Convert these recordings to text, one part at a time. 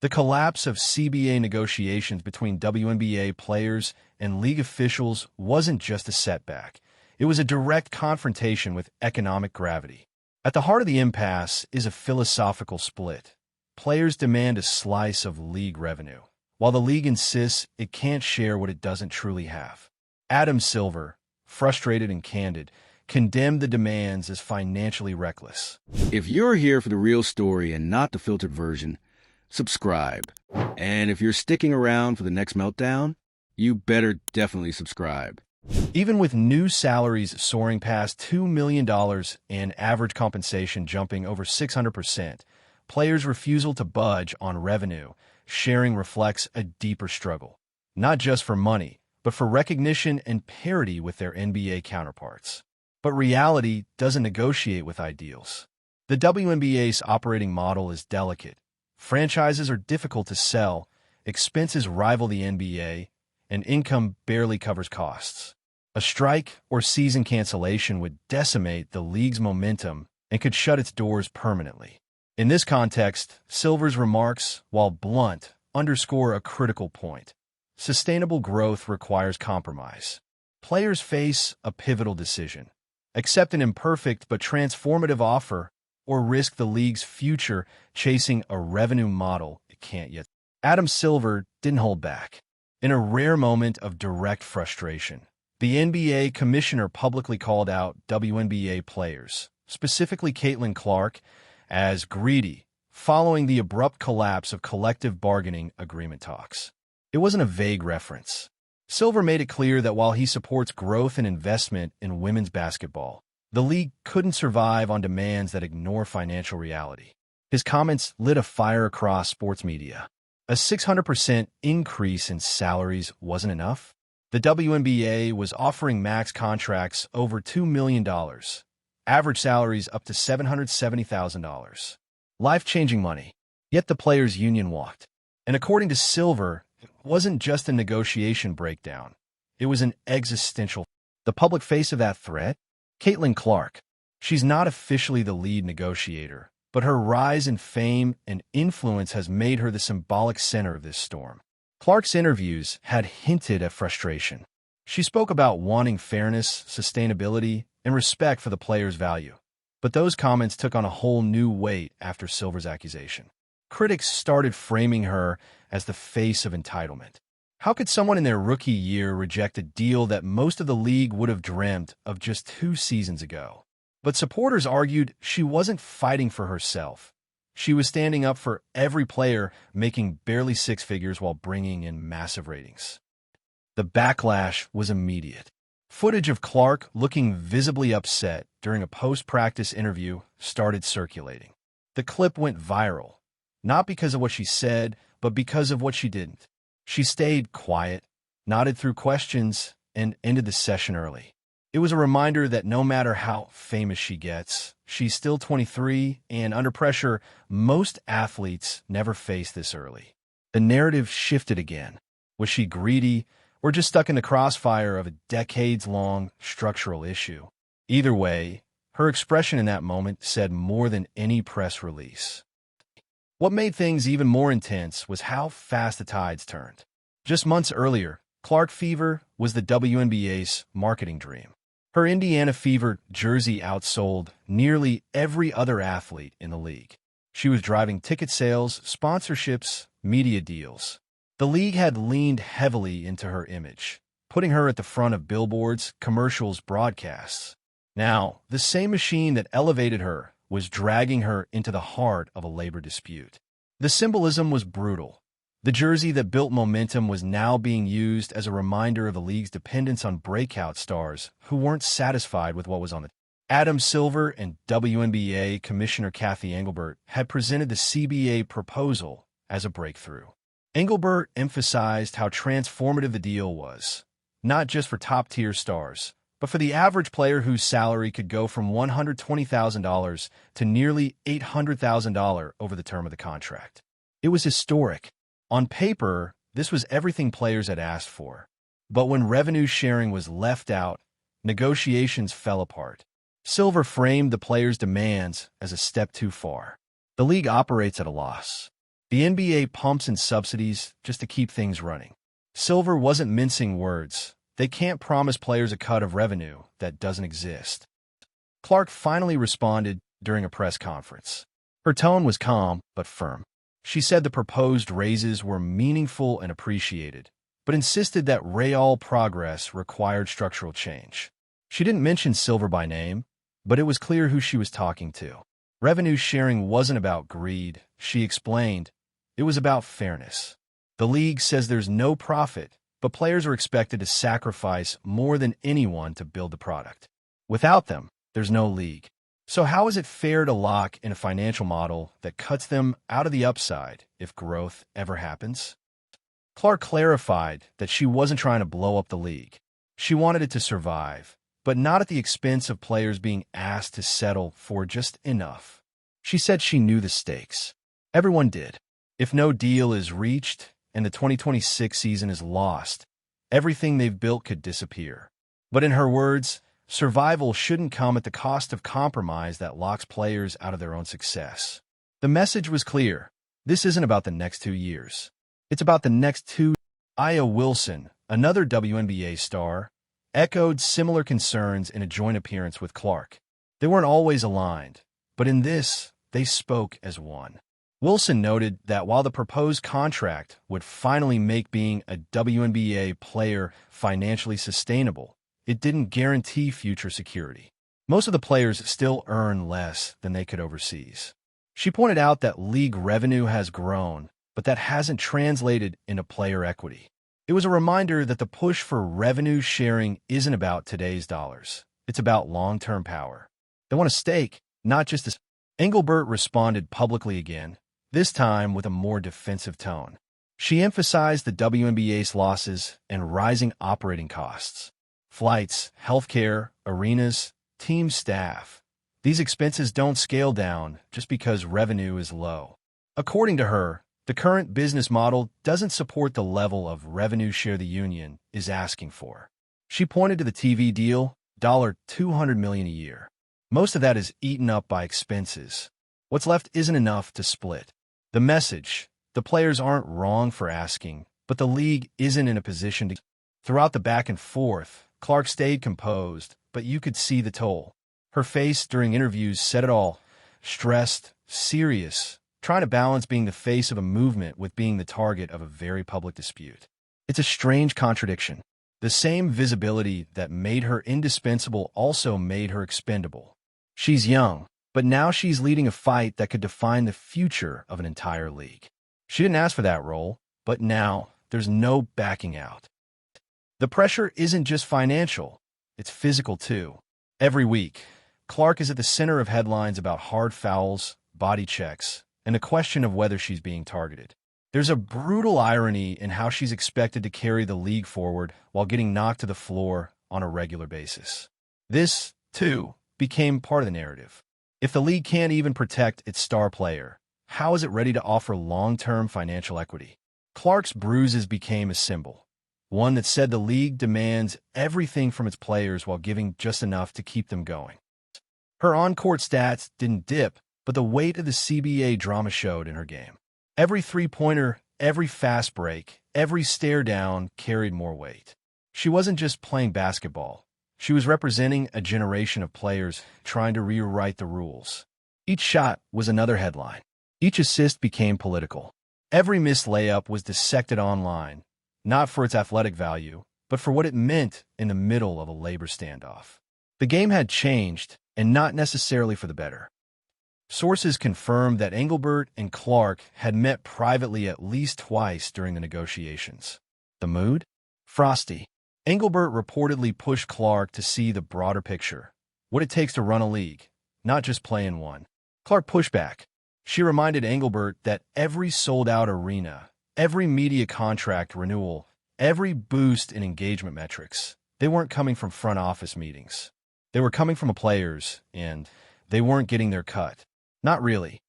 The collapse of CBA negotiations between WNBA players and league officials wasn't just a setback. It was a direct confrontation with economic gravity. At the heart of the impasse is a philosophical split. Players demand a slice of league revenue, while the league insists it can't share what it doesn't truly have. Adam Silver, frustrated and candid, condemned the demands as financially reckless. If you're here for the real story and not the filtered version, subscribe. And if you're sticking around for the next meltdown, you better definitely subscribe. Even with new salaries soaring past $2 million and average compensation jumping over 600%, players' refusal to budge on revenue sharing reflects a deeper struggle, not just for money, but for recognition and parity with their NBA counterparts. But reality doesn't negotiate with ideals. The WNBA's operating model is delicate. Franchises are difficult to sell, expenses rival the NBA, and income barely covers costs. A strike or season cancellation would decimate the league's momentum and could shut its doors permanently. In this context, Silver's remarks, while blunt, underscore a critical point. Sustainable growth requires compromise. Players face a pivotal decision: accept an imperfect but transformative offer, or risk the league's future chasing a revenue model it can't yet. Adam Silver didn't hold back. In a rare moment of direct frustration, the NBA commissioner publicly called out WNBA players, specifically Caitlyn Clark, as greedy, following the abrupt collapse of collective bargaining agreement talks. It wasn't a vague reference. Silver made it clear that while he supports growth and investment in women's basketball, the league couldn't survive on demands that ignore financial reality. His comments lit a fire across sports media. A 600% increase in salaries wasn't enough. The WNBA was offering max contracts over $2 million, average salaries up to $770,000. Life-changing money. Yet the players' union walked. And according to Silver, it wasn't just a negotiation breakdown. It was an existential. The public face of that threat? Caitlyn Clark. She's not officially the lead negotiator, but her rise in fame and influence has made her the symbolic center of this storm. Clark's interviews had hinted at frustration. She spoke about wanting fairness, sustainability, and respect for the player's value. But those comments took on a whole new weight after Silver's accusation. Critics started framing her as the face of entitlement. How could someone in their rookie year reject a deal that most of the league would have dreamt of just 2 seasons ago? But supporters argued she wasn't fighting for herself. She was standing up for every player making barely 6 figures while bringing in massive ratings. The backlash was immediate. Footage of Clark looking visibly upset during a post-practice interview started circulating. The clip went viral, not because of what she said, but because of what she didn't. She stayed quiet, nodded through questions, and ended the session early. It was a reminder that no matter how famous she gets, she's still 23, and under pressure, most athletes never face this early. The narrative shifted again. Was she greedy, or just stuck in the crossfire of a decades-long structural issue? Either way, her expression in that moment said more than any press release. What made things even more intense was how fast the tides turned. Just months earlier, Clark Fever was the WNBA's marketing dream. Her Indiana Fever jersey outsold nearly every other athlete in the league. She was driving ticket sales, sponsorships, media deals. The league had leaned heavily into her image, putting her at the front of billboards, commercials, broadcasts. Now, the same machine that elevated her was dragging her into the heart of a labor dispute. The symbolism was brutal. The jersey that built momentum was now being used as a reminder of the league's dependence on breakout stars who weren't satisfied with what was on the. Adam Silver and WNBA Commissioner Cathy Engelbert had presented the CBA proposal as a breakthrough. Engelbert emphasized how transformative the deal was, not just for top-tier stars, but for the average player whose salary could go from $120,000 to nearly $800,000 over the term of the contract. It was historic. On paper, this was everything players had asked for. But when revenue sharing was left out, negotiations fell apart. Silver framed the players' demands as a step too far. The league operates at a loss. The NBA pumps in subsidies just to keep things running. Silver wasn't mincing words. They can't promise players a cut of revenue that doesn't exist. Clark finally responded during a press conference. Her tone was calm but firm. She said the proposed raises were meaningful and appreciated, but insisted that real progress required structural change. She didn't mention Silver by name, but it was clear who she was talking to. Revenue sharing wasn't about greed, she explained. It was about fairness. The league says there's no profit, but players are expected to sacrifice more than anyone to build the product. Without them, there's no league. So how is it fair to lock in a financial model that cuts them out of the upside if growth ever happens? Clark clarified that she wasn't trying to blow up the league. She wanted it to survive, but not at the expense of players being asked to settle for just enough. She said she knew the stakes. Everyone did. If no deal is reached and the 2026 season is lost, everything they've built could disappear. But in her words, survival shouldn't come at the cost of compromise that locks players out of their own success. The message was clear. This isn't about the next 2 years. It's about the next 2. Aya Wilson, another WNBA star, echoed similar concerns in a joint appearance with Clark. They weren't always aligned, but in this, they spoke as one. Wilson noted that while the proposed contract would finally make being a WNBA player financially sustainable, it didn't guarantee future security. Most of the players still earn less than they could overseas. She pointed out that league revenue has grown, but that hasn't translated into player equity. It was a reminder that the push for revenue sharing isn't about today's dollars. It's about long-term power. They want a stake, not just a... Engelbert responded publicly again, this time with a more defensive tone. She emphasized the WNBA's losses and rising operating costs. Flights, healthcare, arenas, team staff. These expenses don't scale down just because revenue is low. According to her, the current business model doesn't support the level of revenue share the union is asking for. She pointed to the TV deal, $200 million a year. Most of that is eaten up by expenses. What's left isn't enough to split. The message, the players aren't wrong for asking, but the league isn't in a position to... Throughout the back and forth, Clark stayed composed, but you could see the toll. Her face during interviews said it all. Stressed, serious, trying to balance being the face of a movement with being the target of a very public dispute. It's a strange contradiction. The same visibility that made her indispensable also made her expendable. She's young, but now she's leading a fight that could define the future of an entire league. She didn't ask for that role, but now there's no backing out. The pressure isn't just financial, it's physical too. Every week, Clark is at the center of headlines about hard fouls, body checks, and the question of whether she's being targeted. There's a brutal irony in how she's expected to carry the league forward while getting knocked to the floor on a regular basis. This, too, became part of the narrative. If the league can't even protect its star player, how is it ready to offer long-term financial equity? Clark's bruises became a symbol. One that said the league demands everything from its players while giving just enough to keep them going. Her on-court stats didn't dip, but the weight of the CBA drama showed in her game. Every three-pointer, every fast break, every stare down carried more weight. She wasn't just playing basketball. She was representing a generation of players trying to rewrite the rules. Each shot was another headline. Each assist became political. Every missed layup was dissected online, not for its athletic value, but for what it meant in the middle of a labor standoff. The game had changed, and not necessarily for the better. Sources confirmed that Engelbert and Clark had met privately at least twice during the negotiations. The mood? Frosty. Engelbert reportedly pushed Clark to see the broader picture, what it takes to run a league, not just play in one. Clark pushed back. She reminded Engelbert that every sold-out arena, every media contract renewal, every boost in engagement metrics, they weren't coming from front office meetings. They were coming from players, and they weren't getting their cut. Not really.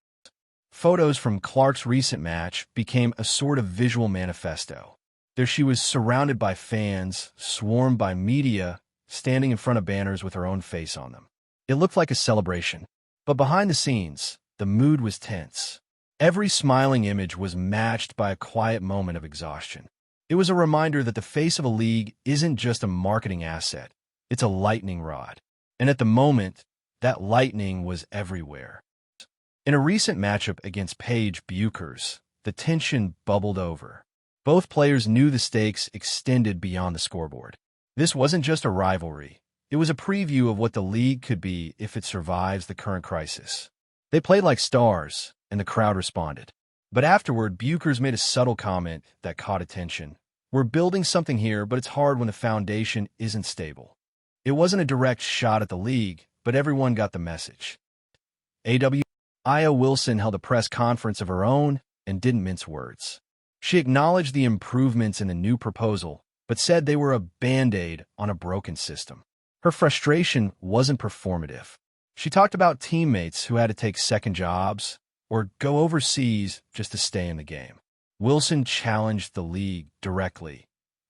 Photos from Clark's recent match became a sort of visual manifesto. There she was surrounded by fans, swarmed by media, standing in front of banners with her own face on them. It looked like a celebration. But behind the scenes, the mood was tense. Every smiling image was matched by a quiet moment of exhaustion. It was a reminder that the face of a league isn't just a marketing asset, it's a lightning rod. And at the moment, that lightning was everywhere. In a recent matchup against Paige Buchers, the tension bubbled over. Both players knew the stakes extended beyond the scoreboard. This wasn't just a rivalry. It was a preview of what the league could be if it survives the current crisis. They played like stars, and the crowd responded. But afterward, Buchers made a subtle comment that caught attention. We're building something here, but it's hard when the foundation isn't stable. It wasn't a direct shot at the league, but everyone got the message. Aya Wilson held a press conference of her own and didn't mince words. She acknowledged the improvements in the new proposal, but said they were a Band-Aid on a broken system. Her frustration wasn't performative. She talked about teammates who had to take second jobs or go overseas just to stay in the game. Wilson challenged the league directly.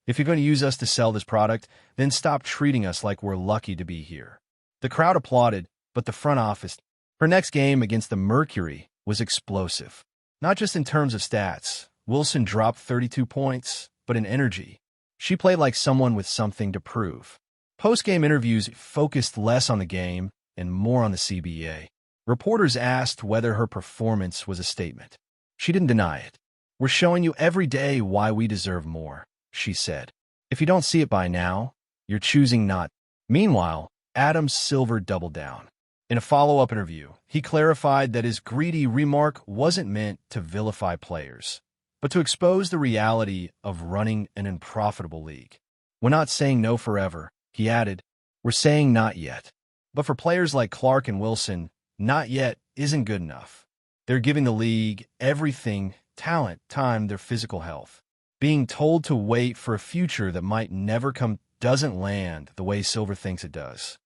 If you're going to use us to sell this product, then stop treating us like we're lucky to be here. The crowd applauded, but the front office, her next game against the Mercury, was explosive. Not just in terms of stats. Wilson dropped 32 points, but in energy. She played like someone with something to prove. Post-game interviews focused less on the game and more on the CBA. Reporters asked whether her performance was a statement. She didn't deny it. We're showing you every day why we deserve more, she said. If you don't see it by now, you're choosing not. Meanwhile, Adam Silver doubled down. In a follow-up interview, he clarified that his greedy remark wasn't meant to vilify players, but to expose the reality of running an unprofitable league. We're not saying no forever, he added. We're saying not yet. But for players like Clark and Wilson, not yet isn't good enough. They're giving the league everything: talent, time, their physical health. Being told to wait for a future that might never come doesn't land the way Silver thinks it does.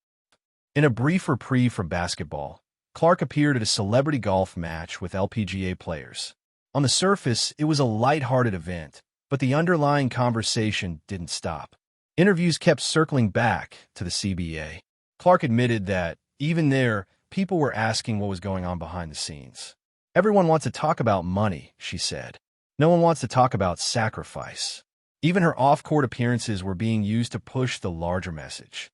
In a brief reprieve from basketball, Clark appeared at a celebrity golf match with LPGA players. On the surface, it was a lighthearted event, but the underlying conversation didn't stop. Interviews kept circling back to the CBA. Clark admitted that, even there, people were asking what was going on behind the scenes. Everyone wants to talk about money, she said. No one wants to talk about sacrifice. Even her off-court appearances were being used to push the larger message.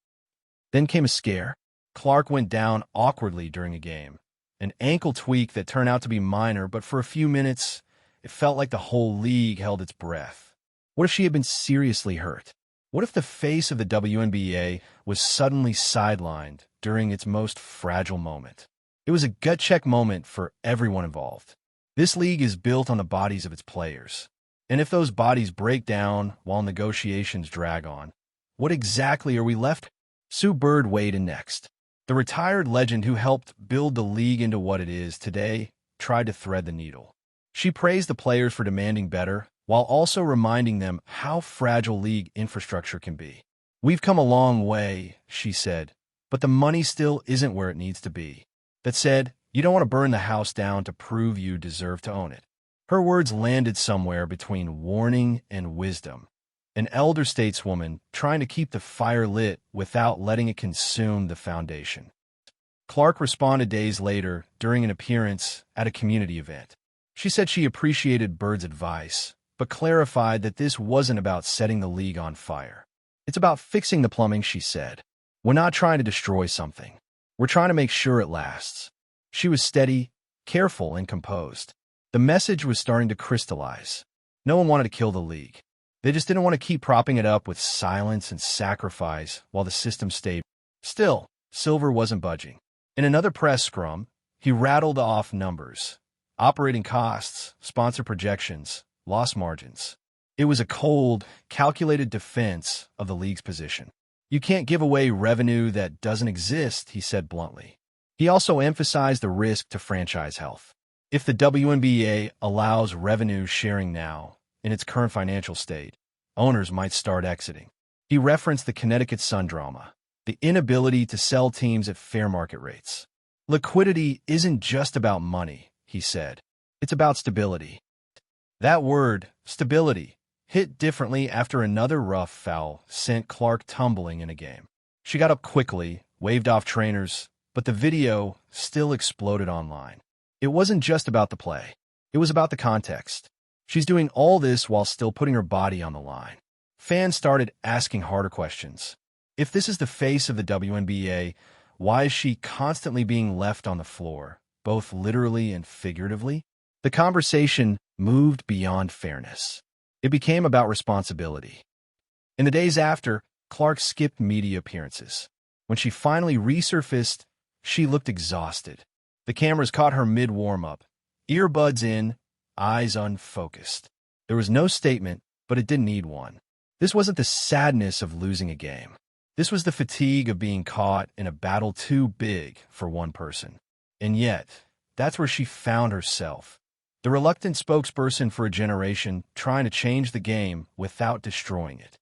Then came a scare. Clark went down awkwardly during a game. An ankle tweak that turned out to be minor, but for a few minutes, it felt like the whole league held its breath. What if she had been seriously hurt? What if the face of the WNBA was suddenly sidelined during its most fragile moment? It was a gut-check moment for everyone involved. This league is built on the bodies of its players. And if those bodies break down while negotiations drag on, what exactly are we left? Sue Bird weighed in next. The retired legend who helped build the league into what it is today tried to thread the needle. She praised the players for demanding better, while also reminding them how fragile league infrastructure can be. We've come a long way, she said, but the money still isn't where it needs to be. That said, you don't want to burn the house down to prove you deserve to own it. Her words landed somewhere between warning and wisdom. An elder stateswoman trying to keep the fire lit without letting it consume the foundation. Clark responded days later during an appearance at a community event. She said she appreciated Bird's advice, but clarified that this wasn't about setting the league on fire. It's about fixing the plumbing, she said. We're not trying to destroy something. We're trying to make sure it lasts. She was steady, careful, and composed. The message was starting to crystallize. No one wanted to kill the league. They just didn't want to keep propping it up with silence and sacrifice while the system stayed. Still, Silver wasn't budging. In another press scrum, he rattled off numbers: operating costs, sponsor projections, loss margins. It was a cold, calculated defense of the league's position. You can't give away revenue that doesn't exist, he said bluntly. He also emphasized the risk to franchise health. If the WNBA allows revenue sharing now, in its current financial state, owners might start exiting. He referenced the Connecticut Sun drama, the inability to sell teams at fair market rates. Liquidity isn't just about money, he said. It's about stability. That word, stability, hit differently after another rough foul sent Clark tumbling in a game. She got up quickly, waved off trainers, but the video still exploded online. It wasn't just about the play. It was about the context. She's doing all this while still putting her body on the line. Fans started asking harder questions. If this is the face of the WNBA, why is she constantly being left on the floor, both literally and figuratively? The conversation moved beyond fairness. It became about responsibility. In the days after, Clark skipped media appearances. When she finally resurfaced, she looked exhausted. The cameras caught her mid-warm-up, earbuds in, eyes unfocused. There was no statement, but it didn't need one. This wasn't the sadness of losing a game. This was the fatigue of being caught in a battle too big for one person. And yet, that's where she found herself. The reluctant spokesperson for a generation trying to change the game without destroying it.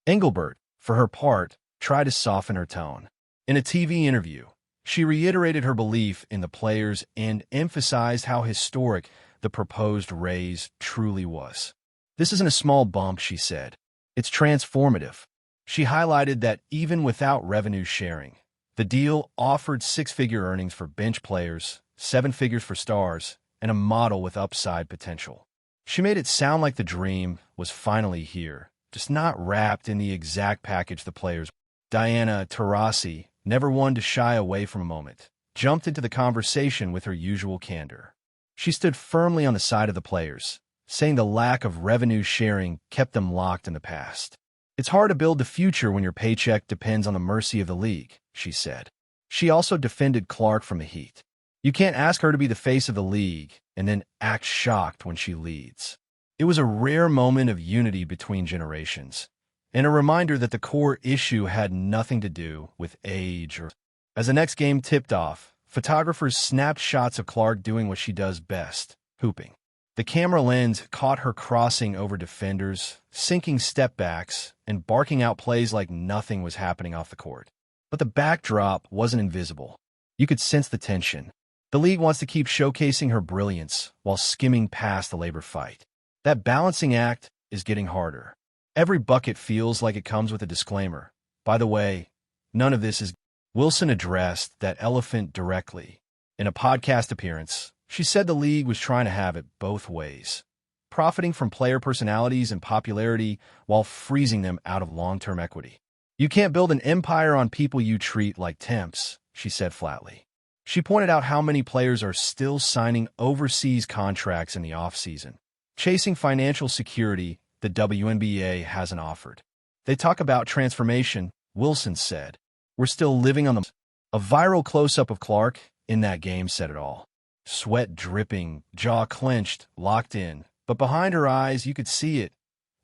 Engelbert, for her part, tried to soften her tone. In a TV interview, she reiterated her belief in the players and emphasized how historic the proposed raise truly was. This isn't a small bump, she said. It's transformative. She highlighted that even without revenue sharing, the deal offered six-figure earnings for bench players, seven figures for stars, and a model with upside potential. She made it sound like the dream was finally here, just not wrapped in the exact package the players. Diana Taurasi, never one to shy away from a moment, jumped into the conversation with her usual candor. She stood firmly on the side of the players, saying the lack of revenue sharing kept them locked in the past. It's hard to build the future when your paycheck depends on the mercy of the league, she said. She also defended Clark from the heat. You can't ask her to be the face of the league and then act shocked when she leads. It was a rare moment of unity between generations, and a reminder that the core issue had nothing to do with age or... As the next game tipped off, photographers snapped shots of Clark doing what she does best, hooping. The camera lens caught her crossing over defenders, sinking step-backs, and barking out plays like nothing was happening off the court. But the backdrop wasn't invisible. You could sense the tension. The league wants to keep showcasing her brilliance while skimming past the labor fight. That balancing act is getting harder. Every bucket feels like it comes with a disclaimer. By the way, none of this is... Wilson addressed that elephant directly. In a podcast appearance, she said the league was trying to have it both ways, profiting from player personalities and popularity while freezing them out of long-term equity. You can't build an empire on people you treat like temps, she said flatly. She pointed out how many players are still signing overseas contracts in the offseason, chasing financial security the WNBA hasn't offered. They talk about transformation, Wilson said. We're still living on the... A viral close-up of Clark in that game said it all. Sweat dripping, jaw clenched, locked in. But behind her eyes, you could see it.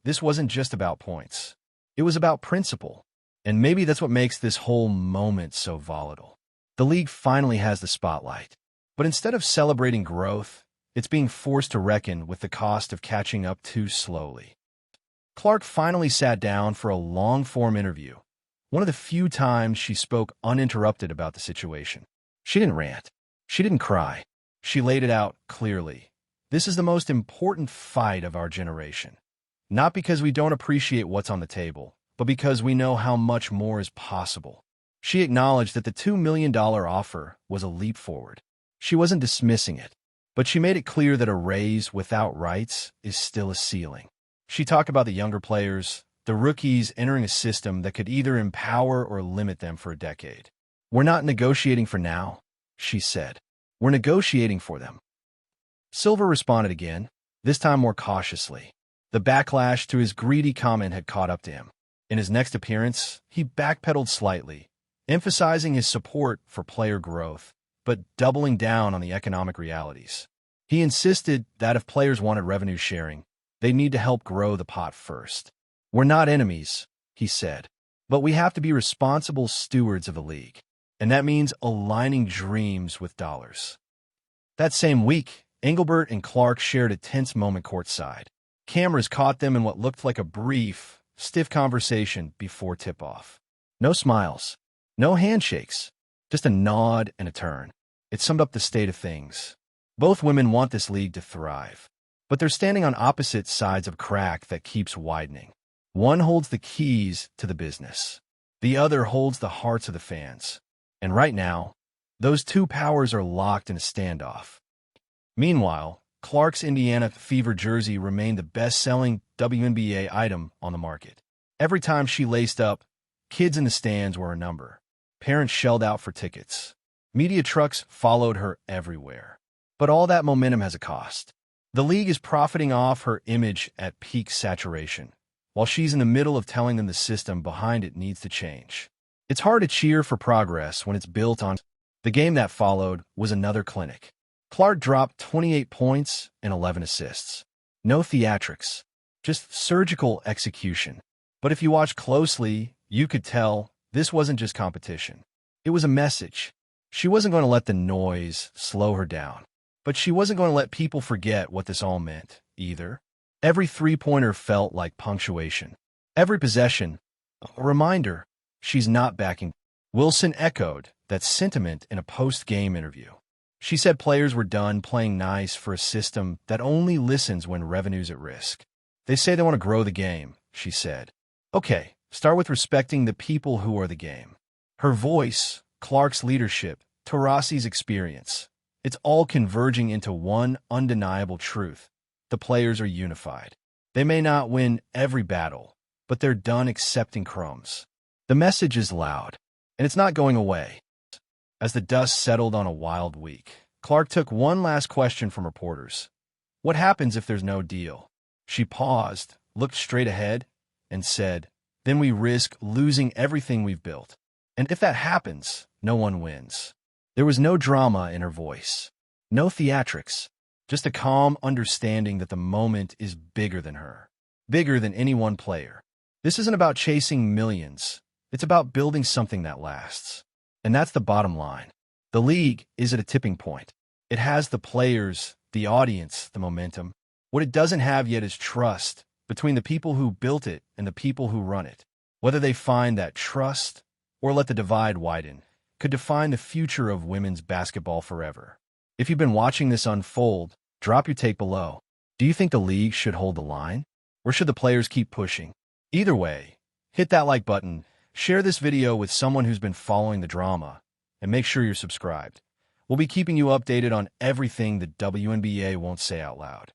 This wasn't just about points. It was about principle. And maybe that's what makes this whole moment so volatile. The league finally has the spotlight. But instead of celebrating growth, it's being forced to reckon with the cost of catching up too slowly. Clark finally sat down for a long-form interview, one of the few times she spoke uninterrupted about the situation. She didn't rant. She didn't cry. She laid it out clearly. This is the most important fight of our generation. Not because we don't appreciate what's on the table, but because we know how much more is possible. She acknowledged that the $2 million offer was a leap forward. She wasn't dismissing it, but she made it clear that a raise without rights is still a ceiling. She talked about the younger players, the rookies entering a system that could either empower or limit them for a decade. We're not negotiating for now, she said. We're negotiating for them. Silver responded again, this time more cautiously. The backlash to his greedy comment had caught up to him. In his next appearance, he backpedaled slightly, emphasizing his support for player growth, but doubling down on the economic realities. He insisted that if players wanted revenue sharing, they need to help grow the pot first. We're not enemies, he said, but we have to be responsible stewards of the league. And that means aligning dreams with dollars. That same week, Engelbert and Clark shared a tense moment courtside. Cameras caught them in what looked like a brief, stiff conversation before tip-off. No smiles, no handshakes, just a nod and a turn. It summed up the state of things. Both women want this league to thrive, but they're standing on opposite sides of a crack that keeps widening. One holds the keys to the business. The other holds the hearts of the fans. And right now, those two powers are locked in a standoff. Meanwhile, Clark's Indiana Fever jersey remained the best-selling WNBA item on the market. Every time she laced up, kids in the stands were a number. Parents shelled out for tickets. Media trucks followed her everywhere. But all that momentum has a cost. The league is profiting off her image at peak saturation, while she's in the middle of telling them the system behind it needs to change. It's hard to cheer for progress when it's built on. The game that followed was another clinic. Clark dropped 28 points and 11 assists. No theatrics, just surgical execution. But if you watch closely, you could tell this wasn't just competition. It was a message. She wasn't going to let the noise slow her down. But she wasn't going to let people forget what this all meant, either. Every three-pointer felt like punctuation. Every possession, a reminder, she's not backing. Wilson echoed that sentiment in a post-game interview. She said players were done playing nice for a system that only listens when revenue's at risk. They say they want to grow the game, she said. Okay, start with respecting the people who are the game. Her voice, Clark's leadership, Taurasi's experience. It's all converging into one undeniable truth. The players are unified. They may not win every battle, but they're done accepting crumbs. The message is loud, and it's not going away. As the dust settled on a wild week, Clark took one last question from reporters. What happens if there's no deal? She paused, looked straight ahead, and said, then we risk losing everything we've built. And if that happens, no one wins. There was no drama in her voice, no theatrics, just a calm understanding that the moment is bigger than her, bigger than any one player. This isn't about chasing millions. It's about building something that lasts. And that's the bottom line. The league is at a tipping point. It has the players, the audience, the momentum. What it doesn't have yet is trust between the people who built it and the people who run it. Whether they find that trust or let the divide widen could define the future of women's basketball forever. If you've been watching this unfold, drop your take below. Do you think the league should hold the line? Or should the players keep pushing? Either way, hit that like button, share this video with someone who's been following the drama, and make sure you're subscribed. We'll be keeping you updated on everything the WNBA won't say out loud.